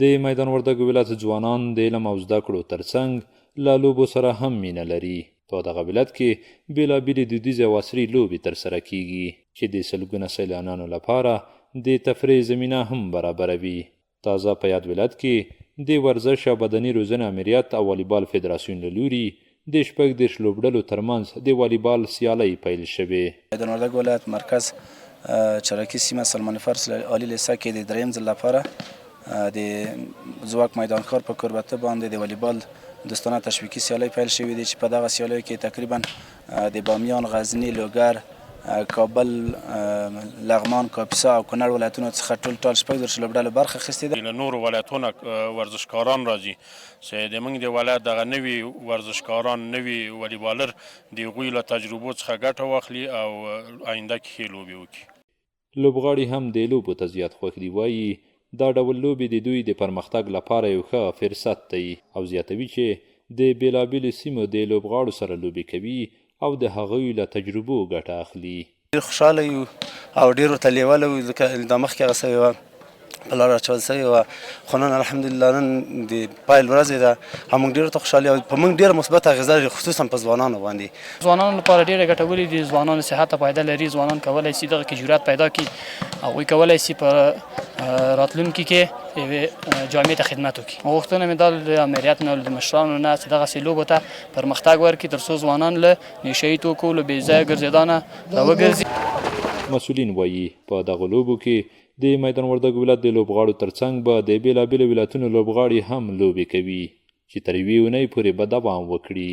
د میدان وردګو ولایت ځوانان د علم او زده کړو ترڅنګ له لوبو سره هم مینه لري. په دغه ولایت کې بېلابېلې دودیزې او عصري لوبې ترسره کیږي چې د سلګونه سیلانیانو لپاره د تفریح زمینه هم برابروي. تازه په یاد ولایت کې د ورزش او بدني روزنې امریت او والیبال فدراسیون له لوري د 36 لوبډلو ترمنځ د والیبال سیالۍ پیل شوې. میدان وردګو ولایت مرکز چرکي سیمه سلمان فارس عالی لیسه کې د دریم ځل لپاره د ځواک میدانکار په کوربته باندې د والیبال دوستانه تشویقي سیالۍ پیل شوې دي چې په دغه سیالیو کې تقریبا د بامیان، غزني، لوګر، کابل، لغمان، کاپیسا او کونړ ولایتونو څخه ټول 36 لوبډلو برخه اخیستې ده. له نورو ولایتونو ورزشکاران راځي چې د موږ د ولایت دغه نوي ورزشکاران، نوي والیبالر د هغوی له تجربو څخه ګټه واخلي او آینده کې ښې لوبې وکړي. لوبغاړي هم د لوبو ته زیات خوښ دي. وایي دا ډول لوبې د دوی د پرمختګ لپاره یو ښه فرصت دی او زیاتوي چې د بېلابېلو سیمو د لوبغاړو سره لوبې کوي او د هغوی له تجربو ګټه اخلي. ډېر خوشحاله یو او ډېر ورته لیواله یو ځکه دا مخکې هغه سوې وه په لاره اچول سوې وه، خو نن الحمدلله نن د پیل ورځې ده او موږ ډېر ورته خوشحال یو. په موږ ډېره مثبته اغېزه لري خصوصا په ځوانانو باندې. ځوانانو لپاره ډېره ګټورې دي. ځوانانو صحت ته فایده لري. ځوانان کولی شي دغه کې جرأت پیدا کړي. هغوی کولی شي په راتلونکي کې یوې جامعې ته خدمت وکړي. غوښتنه مې دا د امریت نه د مشرانو نه چې دغسې لوبو ته پرمختګ ورکړي تر څو ځوانان له نشهیي توکو له بې ځایه ګرځېدانه راوګرځي. مسؤلین وایي په دغو لوبو کې د میدان وردګو ولایت د لوبغاړو ترڅنګ به د بېلابېلو ولایتونو لوبغاړي هم لوبې کوي چې تر یوې اونۍ پورې به دوام وکړي.